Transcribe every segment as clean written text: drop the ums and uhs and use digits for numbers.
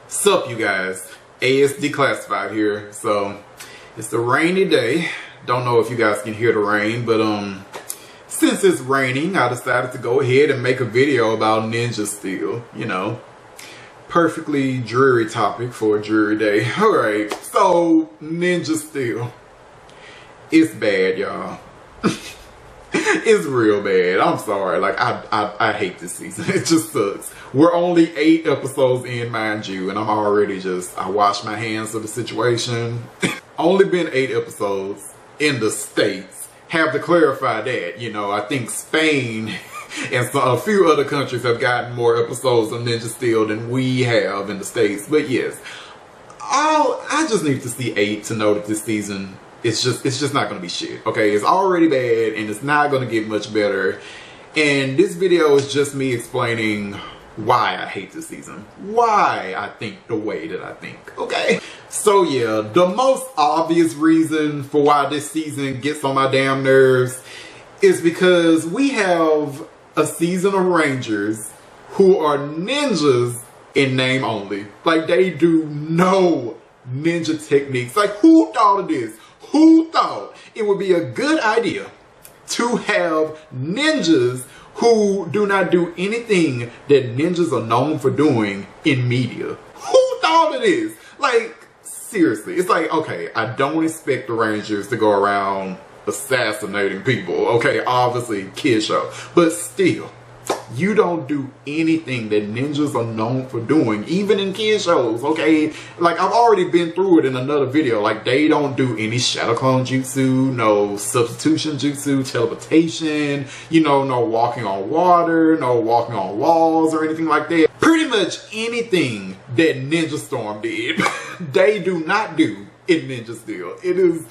Sup, you guys? ASD Classified here. So it's a rainy day. Don't know if you guys can hear the rain, but since it's raining, I decided to go ahead and make a video about Ninja Steel. You know, perfectly dreary topic for a dreary day. Alright, so Ninja Steel. It's bad, y'all. It's real bad. I'm sorry. Like, I hate this season. It just sucks. We're only 8 episodes in, mind you, and I'm already I wash my hands of the situation. Only been 8 episodes in the States. Have to clarify that, you know, I think Spain and a few other countries have gotten more episodes of Ninja Steel than we have in the States. But yes, I just need to see 8 to know that this season it's just not gonna be shit. Okay, it's already bad and it's not gonna get much better. And this video is just me explaining why I hate this season. Why I think the way that I think. Okay? So yeah, the most obvious reason for why this season gets on my damn nerves is because we have a season of Rangers who are ninjas in name only. Like, they do no ninja techniques. Like, who thought of this? Who thought it would be a good idea to have ninjas who do not do anything that ninjas are known for doing in media? Who thought of this? Like, seriously, it's like, okay, I don't expect the Rangers to go around assassinating people. Okay, obviously, kid show. But still, you don't do anything that ninjas are known for doing, even in kid shows, okay? Like, I've already been through it in another video. Like, they don't do any shadow clone jutsu, no substitution jutsu, teleportation, you know, no walking on water, no walking on walls or anything like that. Pretty much anything that Ninja Storm did, they do not do in Ninja Steel. It is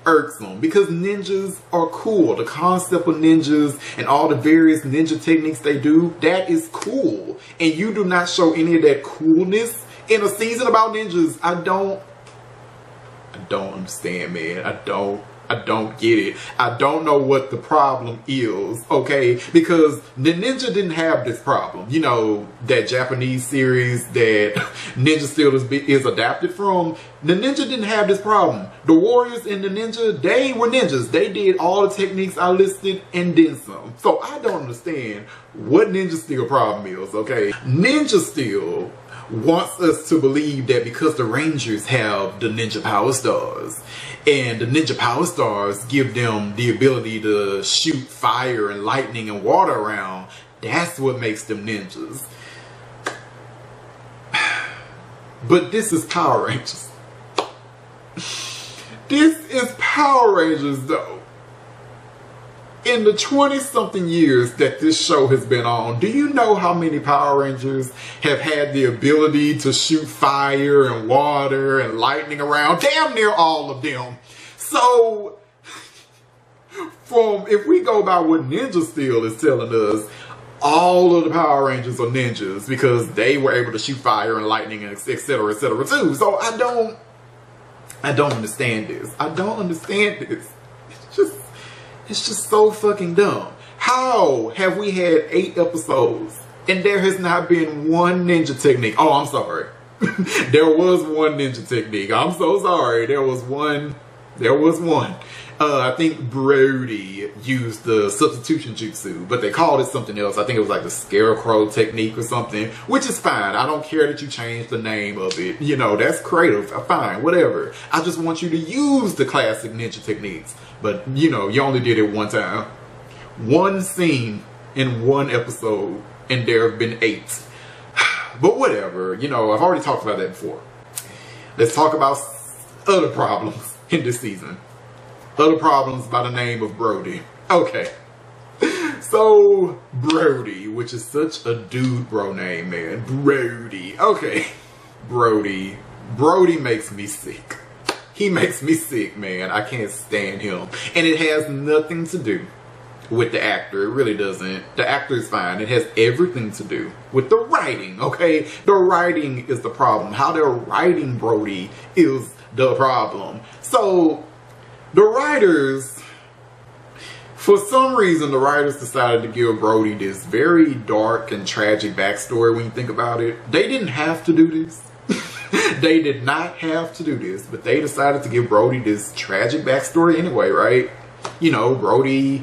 irksome because ninjas are cool. The concept of ninjas and all the various ninja techniques they do, that is cool. And you do not show any of that coolness in a season about ninjas. I don't understand, man. I don't get it. I don't know what the problem is, okay? Because the Ninja didn't have this problem. You know, that Japanese series that Ninja Steel is adapted from, the Ninja didn't have this problem. The Warriors and the Ninja, they were ninjas. They did all the techniques I listed and then some. So I don't understand what Ninja Steel problem is, okay? Ninja Steel wants us to believe that because the Rangers have the Ninja Power Stars and the Ninja Power Stars give them the ability to shoot fire and lightning and water around, that's what makes them ninjas. But this is Power Rangers. This is Power Rangers though. In the 20-something years that this show has been on, do you know how many Power Rangers have had the ability to shoot fire and water and lightning around? Damn near all of them. So, if we go by what Ninja Steel is telling us, all of the Power Rangers are ninjas because they were able to shoot fire and lightning and etc. too. So I don't understand this. I don't understand this. It's just so fucking dumb. How have we had 8 episodes and there has not been one ninja technique? Oh, I'm sorry. There was one ninja technique. I'm so sorry. There was one. I think Brody used the substitution jutsu, but they called it something else. I think it was like the scarecrow technique or something, which is fine. I don't care that you changed the name of it. You know, that's creative. Fine, whatever. I just want you to use the classic ninja techniques. But, you know, you only did it one time. One scene in one episode, and there have been 8. But whatever, you know, I've already talked about that before. Let's talk about other problems in this season. Other problems by the name of Brody. Okay. So, Brody, which is such a dude bro name, man. Brody. Okay. Brody. Brody makes me sick. He makes me sick, man. I can't stand him. And it has nothing to do with the actor. It really doesn't. The actor is fine. It has everything to do with the writing, okay? The writing is the problem. How they're writing Brody is the problem. So, the writers, for some reason, the writers decided to give Brody this very dark and tragic backstory when you think about it. They didn't have to do this. They did not have to do this, but they decided to give Brody this tragic backstory anyway, right? You know, Brody,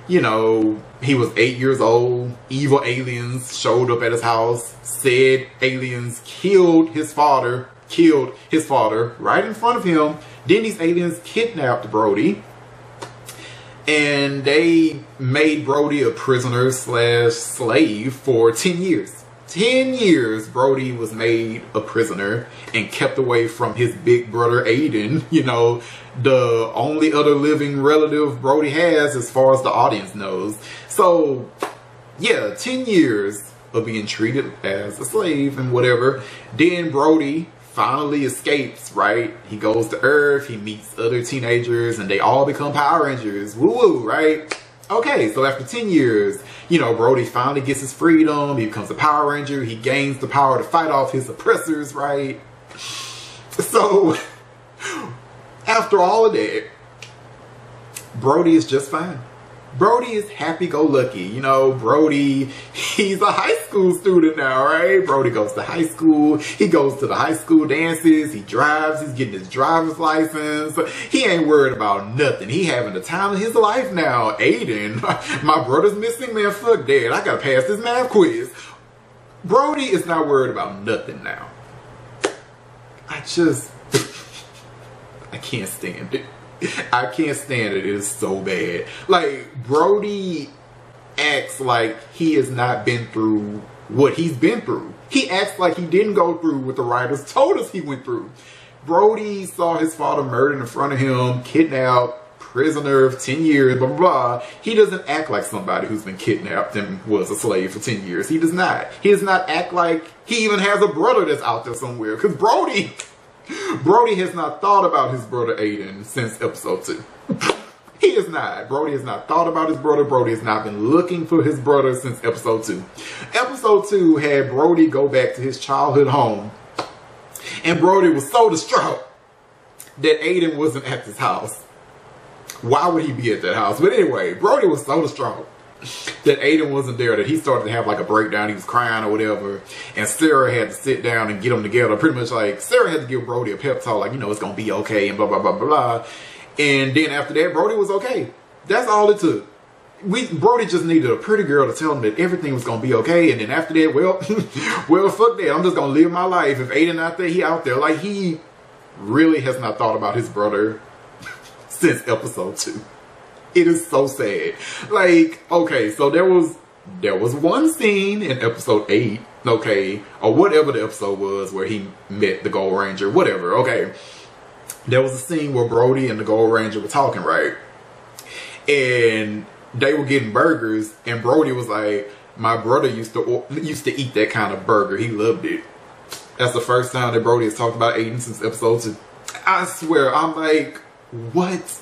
you know, he was 8 years old. Evil aliens showed up at his house. Said aliens killed his father right in front of him. Then these aliens kidnapped Brody. And they made Brody a prisoner slash slave for 10 years. 10 years Brody was made a prisoner and kept away from his big brother Aiden. You know, the only other living relative Brody has as far as the audience knows. So yeah, 10 years of being treated as a slave and whatever. Then Brody finally escapes, right? He goes to Earth, he meets other teenagers, and they all become Power Rangers. Woo woo, right? Okay, so after 10 years, you know, Brody finally gets his freedom, he becomes a Power Ranger, he gains the power to fight off his oppressors, right? So, after all of that, Brody is just fine. Brody is happy-go-lucky. You know, Brody, he's a high school student now, right? Brody goes to high school. He goes to the high school dances. He drives. He's getting his driver's license. He ain't worried about nothing. He having the time of his life now. Aiden, my brother's missing, man. Fuck that. I gotta pass this math quiz. Brody is not worried about nothing now. I can't stand it. I can't stand it. It is so bad. Like, Brody acts like he has not been through what he's been through. He acts like he didn't go through what the writers told us he went through. Brody saw his father murdered in front of him, kidnapped, prisoner of 10 years, blah, blah, blah. He doesn't act like somebody who's been kidnapped and was a slave for 10 years. He does not. He does not act like he even has a brother that's out there somewhere. Because Brody has not thought about his brother Aiden since episode 2. He has not. Brody has not thought about his brother. Brody has not been looking for his brother since episode 2. Episode 2 had Brody go back to his childhood home. And Brody was so distraught that Aiden wasn't at his house. Why would he be at that house? But anyway, Brody was so distraught that Aiden wasn't there that he started to have like a breakdown. He was crying or whatever, and Sarah had to sit down and get them together. Pretty much like Sarah had to give Brody a pep talk, like, you know, it's gonna be okay and blah blah blah blah blah. And then after that, Brody was okay. That's all it took. Brody just needed a pretty girl to tell him that everything was gonna be okay. And then after that, well fuck that, I'm just gonna live my life. If Aiden out there, he out there. Like, he really has not thought about his brother since episode 2. It is so sad. Like, okay, so there was one scene in episode 8, okay, or whatever the episode was where he met the Gold Ranger, whatever, okay. There was a scene where Brody and the Gold Ranger were talking, right? And they were getting burgers, and Brody was like, my brother used to eat that kind of burger. He loved it. That's the first time that Brody has talked about Aiden since episode 2. I swear, I'm like, what?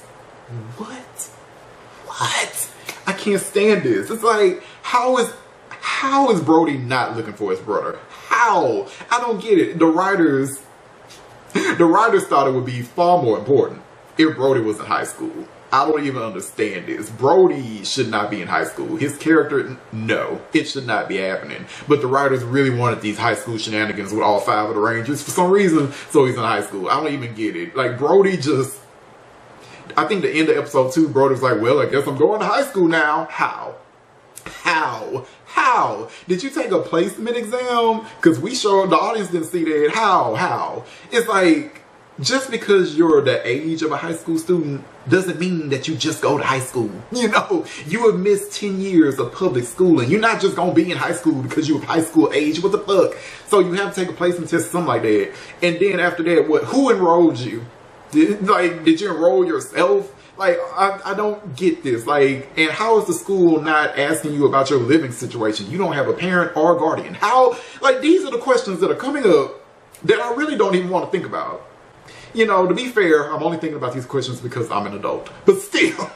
I can't stand this. It's like, how is Brody not looking for his brother? How? I don't get it. The writers thought it would be far more important if Brody was in high school. I don't even understand this. Brody should not be in high school. His character, no, it should not be happening. But the writers really wanted these high school shenanigans with all 5 of the Rangers for some reason, so he's in high school. I don't even get it. Like, Brody just, I think the end of episode 2, Brody was like, well, I guess I'm going to high school now. How? Did you take a placement exam? Because we showed, the audience didn't see that. How? It's like, just because you're the age of a high school student doesn't mean that you just go to high school. You know, you have missed 10 years of public schooling. You're not just going to be in high school because you're high school age. What the fuck? So you have to take a placement test or something like that. And then after that, what? Who enrolled you? Did you enroll yourself? Like, I don't get this. Like, and how is the school not asking you about your living situation? You don't have a parent or a guardian. How? Like, these are the questions that are coming up that I really don't even want to think about. You know, to be fair, I'm only thinking about these questions because I'm an adult. But still,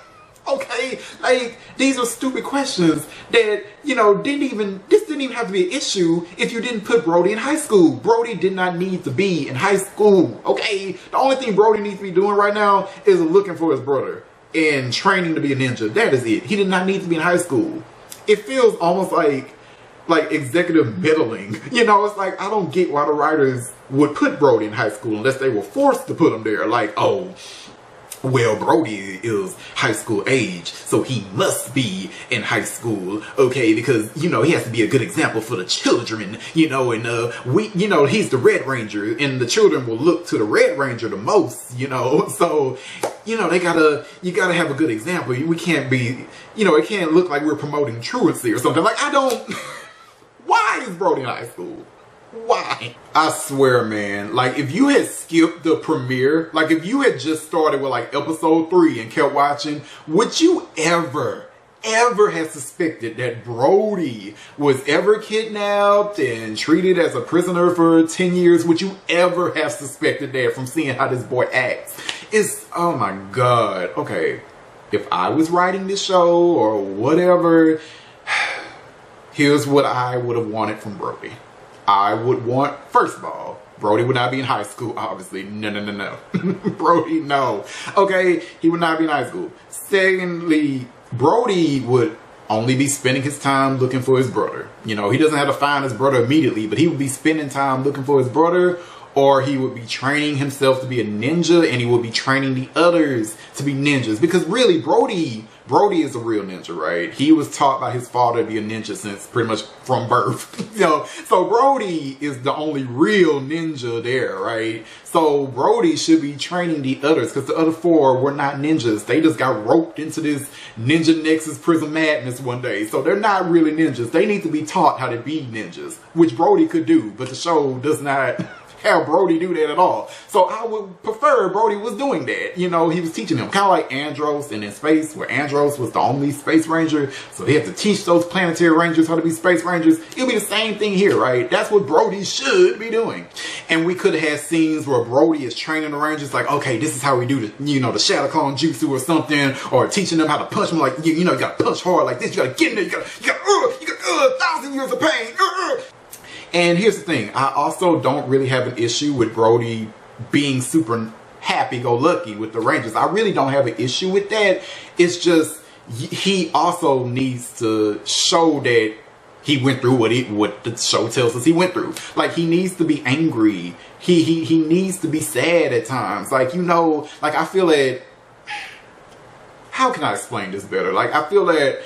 okay, like, these are stupid questions that, you know, this didn't even have to be an issue if you didn't put Brody in high school. Brody did not need to be in high school, okay? The only thing Brody needs to be doing right now is looking for his brother and training to be a ninja. That is it. He did not need to be in high school. It feels almost like like executive meddling. You know, it's like, I don't get why the writers would put Brody in high school unless they were forced to put him there. Like, oh, well, Brody is high school age, so he must be in high school, okay, because, you know, he has to be a good example for the children, you know, and you know, he's the Red Ranger, and the children will look to the Red Ranger the most, you know, so, you know, you gotta have a good example. We can't be, you know, it can't look like we're promoting truancy or something. Like, why is Brody in high school? Why? I swear, man, like, if you had skipped the premiere, like, if you had just started with, like, episode 3 and kept watching, would you ever have suspected that Brody was ever kidnapped and treated as a prisoner for 10 years? Would you ever have suspected that from seeing how this boy acts? It's, oh my God. Okay, if I was writing this show or whatever, here's what I would have wanted from Brody. I would want, first of all, Brody would not be in high school, obviously. No. Brody, no. Okay, he would not be in high school. Secondly, Brody would only be spending his time looking for his brother. You know, he doesn't have to find his brother immediately, but he would be spending time looking for his brother, or he would be training himself to be a ninja, and he would be training the others to be ninjas. Because really, Brody is a real ninja, right? He was taught by his father to be a ninja since pretty much from birth. You know, so Brody is the only real ninja there, right? So Brody should be training the others, because the other 4 were not ninjas. They just got roped into this Ninja Nexus Prison Madness one day. So they're not really ninjas. They need to be taught how to be ninjas, which Brody could do, but the show does not have Brody do that at all. So I would prefer Brody was doing that. You know, he was teaching him, kind of like Andros in Space, where Andros was the only Space Ranger, so he had to teach those planetary rangers how to be Space Rangers. It'll be the same thing here, right? That's what Brody should be doing. And we could have had scenes where Brody is training the Rangers, like, okay, this is how we do the, you know, the Shadow Clone Jutsu or something, or teaching them how to punch them, like, you know, you gotta punch hard like this, you gotta get in there, you got 1,000 years of pain. And here's the thing, I also don't really have an issue with Brody being super happy-go-lucky with the Rangers. I really don't have an issue with that. It's just, he also needs to show that he went through what the show tells us he went through. Like, he needs to be angry. He needs to be sad at times. Like, you know, like, I feel that, how can I explain this better? Like, I feel that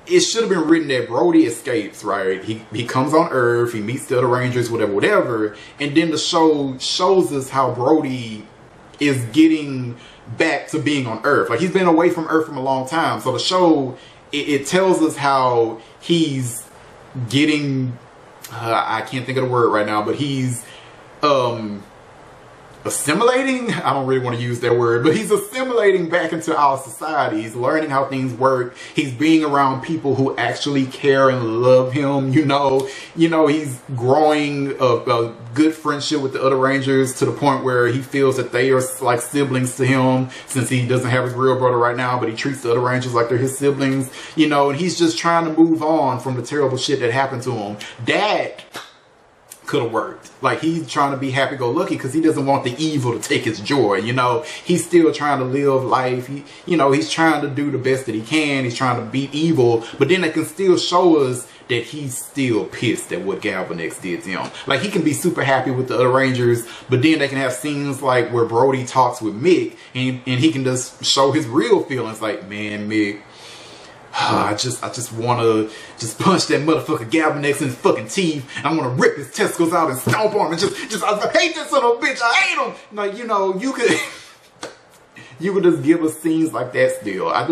it should have been written that Brody escapes, right? He comes on Earth, he meets the other Rangers, whatever, and then the show shows us how Brody is getting back to being on Earth. Like, he's been away from Earth from a long time. So the show, it tells us how he's getting, I can't think of the word right now, but he's assimilating. I don't really want to use that word, but he's assimilating back into our society. He's learning how things work. He's being around people who actually care and love him. You know, he's growing a good friendship with the other Rangers to the point where he feels that they are like siblings to him, since he doesn't have his real brother right now, but he treats the other Rangers like they're his siblings. You know, and he's just trying to move on from the terrible shit that happened to him. That could have worked. Like, he's trying to be happy-go-lucky because he doesn't want the evil to take his joy. You know, he's still trying to live life. He's trying to do the best that he can. He's trying to beat evil, but then it can still show us that he's still pissed at what Galvanex did to him. Like, he can be super happy with the other Rangers, but then they can have scenes like where Brody talks with Mick, and he can just show his real feelings. Like, man, Mick, I just want to just punch that motherfucker Galvanex in his fucking teeth. And I want to rip his testicles out and stomp on him and I hate this son of a bitch. I hate him. Like, you know, you could just give us scenes like that still. I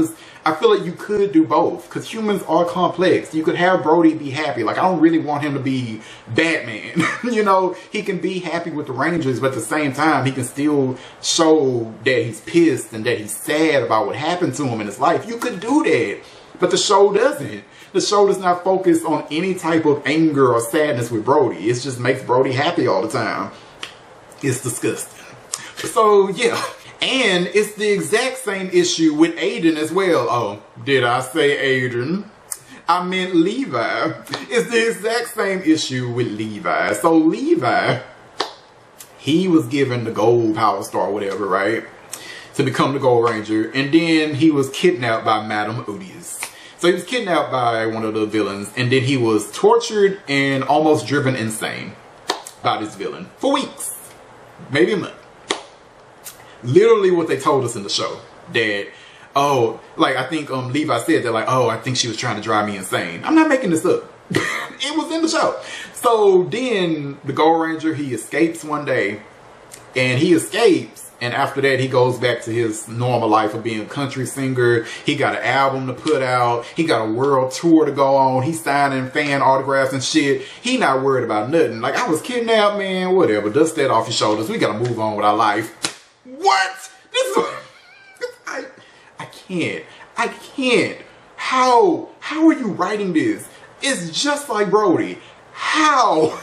feel like you could do both, because humans are complex. You could have Brody be happy. Like, I don't really want him to be Batman. You know, he can be happy with the Rangers, but at the same time, he can still show that he's pissed and that he's sad about what happened to him in his life. You could do that. But the show doesn't. The show does not focus on any type of anger or sadness with Brody. It just makes Brody happy all the time. It's disgusting. So, yeah. And it's the exact same issue with Aiden as well. Oh, did I say Aiden? I meant Levi. It's the exact same issue with Levi. So Levi, he was given the gold power star, whatever, right? To become the Gold Ranger. And then he was kidnapped by Madame Odious. So he was kidnapped by one of the villains, and then he was tortured and almost driven insane by this villain for weeks, maybe a month. Literally what they told us in the show, that, oh, like, I think Levi said that, like, oh, I think she was trying to drive me insane. I'm not making this up. It was in the show. So then the Gold Ranger, he escapes one day, and he escapes, and after that he goes back to his normal life of being a country singer. He got an album to put out, he got a world tour to go on, he's signing fan autographs and shit. He not worried about nothing. Like, I was kidnapped, man, whatever, dust that off your shoulders, we gotta move on with our life. What? This is, I can't. How are you writing this? It's just like Brody. How?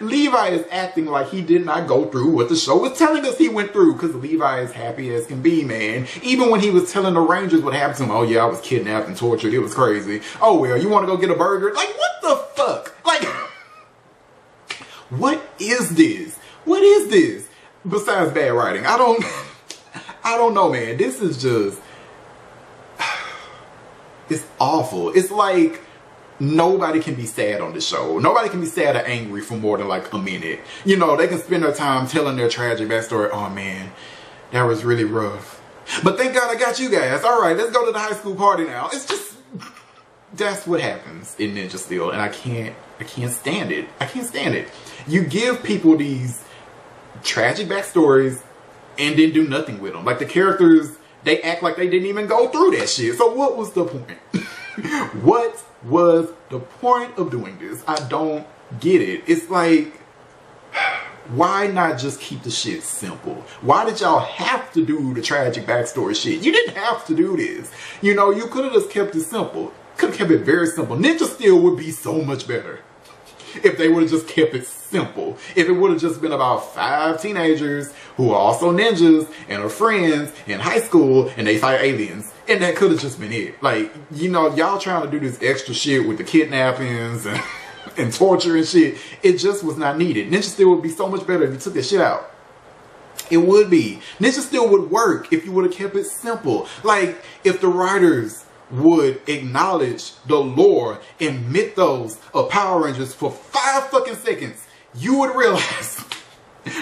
Levi is acting like he did not go through what the show was telling us he went through, because Levi is happy as can be, man. Even when he was telling the Rangers what happened to him, oh yeah, I was kidnapped and tortured, it was crazy. Oh well, you want to go get a burger? Like, what the fuck? Like, what is this? What is this? Besides bad writing, I don't know, man. This is just, it's awful. It's like, nobody can be sad on this show. Nobody can be sad or angry for more than like a minute. You know, they can spend their time telling their tragic backstory. Oh man, that was really rough. But thank God I got you guys. All right, let's go to the high school party now. It's just, that's what happens in Ninja Steel, and I can't stand it. I can't stand it. You give people these tragic backstories and then do nothing with them. Like, the characters, they act like they didn't even go through that shit. So what was the point? What was the point of doing this? I don't get it. It's like, why not just keep the shit simple? Why did y'all have to do the tragic backstory shit? You didn't have to do this. You know, you could have just kept it simple. Could have kept it very simple. Ninja Steel would be so much better if they would have just kept it simple. If it would have just been about 5 teenagers who are also ninjas and are friends in high school and they fight aliens. And that could have just been it. Like, you know, y'all trying to do this extra shit with the kidnappings and torture and shit. It just was not needed. Ninja Steel would be so much better if you took that shit out. It would be. Ninja Steel would work if you would have kept it simple. Like, if the writers would acknowledge the lore and mythos of Power Rangers for 5 fucking seconds, you would realize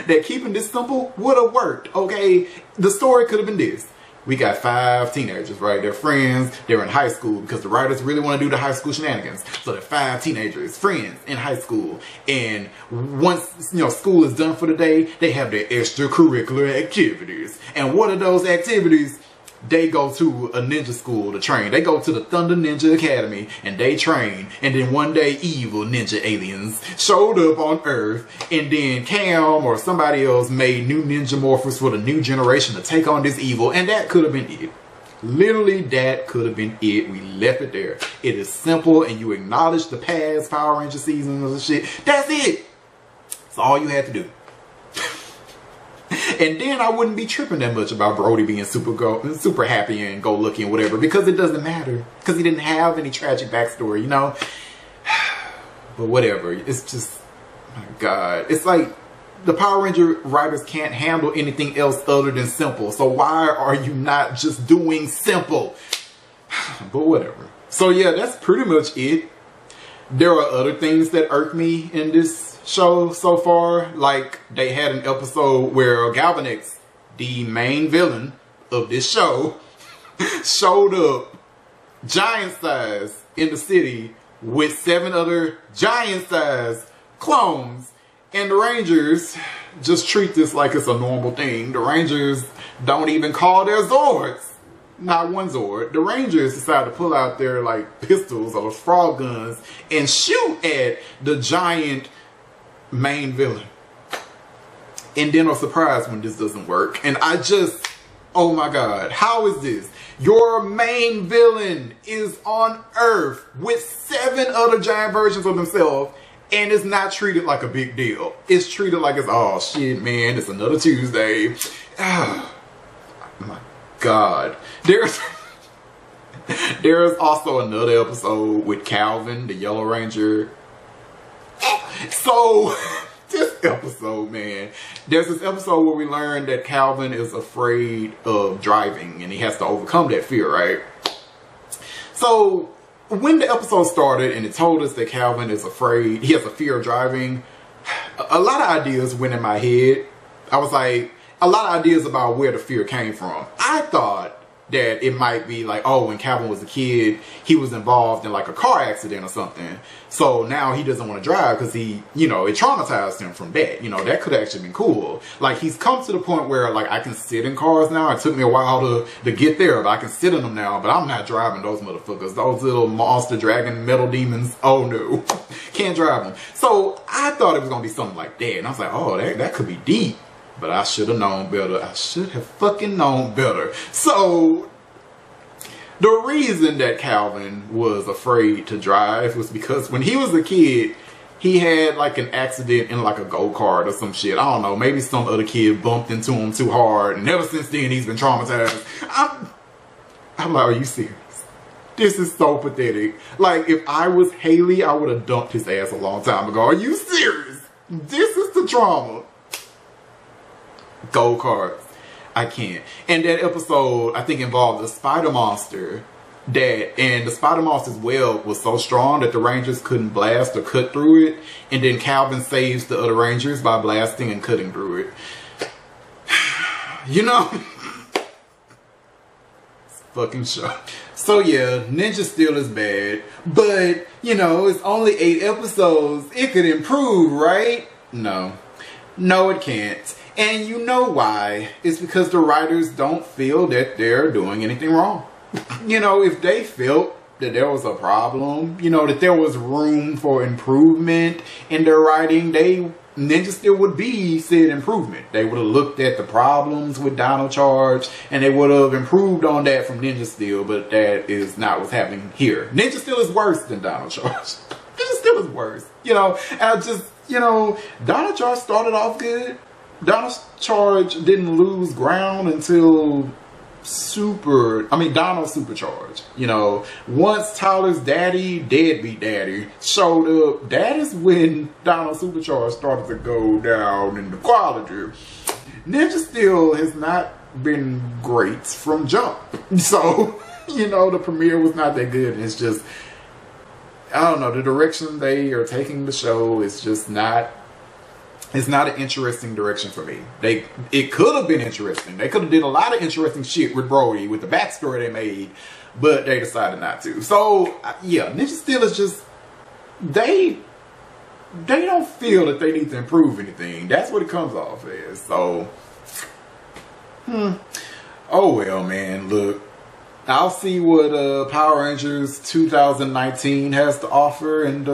that keeping this simple would have worked, okay? The story could have been this. We got 5 teenagers, right? They're friends, they're in high school, because the writers really want to do the high school shenanigans. So they're 5 teenagers, friends in high school. And once, you know, school is done for the day, they have their extracurricular activities. And what are those activities? They go to a ninja school to train. They go to the Thunder Ninja Academy and they train. And then one day evil ninja aliens showed up on Earth, and then Cam or somebody else made new ninja morphers for the new generation to take on this evil. And that could have been it. Literally, that could have been it. We left it there. It is simple, and you acknowledge the past Power Ranger seasons and shit. That's it. That's all you had to do. And then I wouldn't be tripping that much about Brody being super happy and go lucky and whatever, because it doesn't matter. Because he didn't have any tragic backstory, you know? But whatever. It's just, my God. It's like the Power Ranger writers can't handle anything else other than simple. So why are you not just doing simple? But whatever. So yeah, that's pretty much it. There are other things that irk me in this show so far. Like, they had an episode where Galvanex, the main villain of this show, showed up giant size in the city with 7 other giant size clones, and the Rangers just treat this like it's a normal thing. The Rangers don't even call their Zords. Not one Zord. The Rangers decide to pull out their like pistols or frog guns and shoot at the giant main villain. And then are surprised when this doesn't work. And I just, oh my God, how is this? Your main villain is on Earth with 7 other giant versions of himself, and it's not treated like a big deal. It's treated like it's, oh shit, man, it's another Tuesday. Oh my God. There's also another episode with Calvin, the Yellow Ranger. So, this episode, man, there's this episode where we learn that Calvin is afraid of driving and he has to overcome that fear, right? So when the episode started and it told us that Calvin is afraid, he has a fear of driving, a lot of ideas went in my head. I was like, a lot of ideas about where the fear came from. I thought that it might be like, oh, when Calvin was a kid, he was involved in like a car accident or something. So now he doesn't want to drive because he, you know, it traumatized him from that. You know, that could actually been cool. Like, he's come to the point where like I can sit in cars now. It took me a while to get there, but I can sit in them now. But I'm not driving those motherfuckers. Those little monster dragon metal demons. Oh no, can't drive them. So I thought it was gonna be something like that, and I was like, oh, that could be deep. But I should have known better. I should have fucking known better. So the reason that Calvin was afraid to drive was because when he was a kid, he had like an accident in like a go-kart or some shit. I don't know. Maybe some other kid bumped into him too hard. And ever since then, he's been traumatized. I'm like, are you serious? This is so pathetic. Like, if I was Haley, I would have dumped his ass a long time ago. Are you serious? This is the trauma. Go-karts. I can't. And that episode, I think, involved a spider monster and the spider monster's web was so strong that the Rangers couldn't blast or cut through it. And then Calvin saves the other Rangers by blasting and cutting through it. You know? It's fucking show. So yeah, Ninja Steel is bad. But, you know, it's only 8 episodes. It could improve, right? No. No, it can't. And you know why. It's because the writers don't feel that they're doing anything wrong. You know, if they felt that there was a problem, you know, that there was room for improvement in their writing, Ninja Steel would be said improvement. They would have looked at the problems with Dino Charge and they would have improved on that from Ninja Steel, but that is not what's happening here. Ninja Steel is worse than Dino Charge. Ninja Steel is worse. You know, and Dino Charge started off good. Dino Charge didn't lose ground until Dino Supercharge. You know, once Tyler's daddy, deadbeat daddy, showed up, that is when Dino Supercharge started to go down in the quality. Ninja Steel has not been great from jump. So, you know, the premiere was not that good. It's just, I don't know, the direction they are taking the show is just not, it's not an interesting direction for me. It could have been interesting. They could have did a lot of interesting shit with Brody, with the backstory they made, but they decided not to. So, yeah, Ninja Steel is just, they don't feel that they need to improve anything. That's what it comes off as. So, oh well, man, look. I'll see what Power Rangers 2019 has to offer, and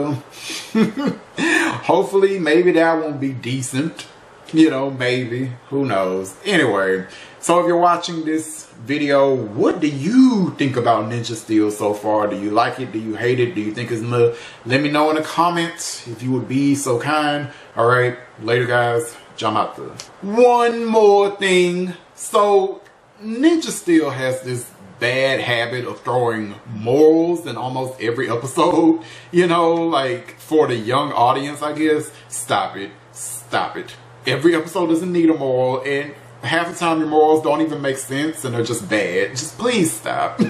hopefully maybe that won't be decent. You know, maybe. Who knows? Anyway, so if you're watching this video, what do you think about Ninja Steel so far? Do you like it? Do you hate it? Do you think it's meh? Let me know in the comments if you would be so kind. Alright, later guys. Jump out there. One more thing. So, Ninja Steel has this bad habit of throwing morals in almost every episode, you know, like for the young audience, I guess. Stop it. Stop it. Every episode doesn't need a moral, and half the time your morals don't even make sense and they're just bad. Just please stop.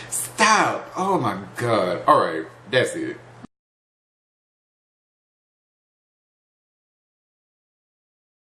Stop. Oh my god. Alright, that's it.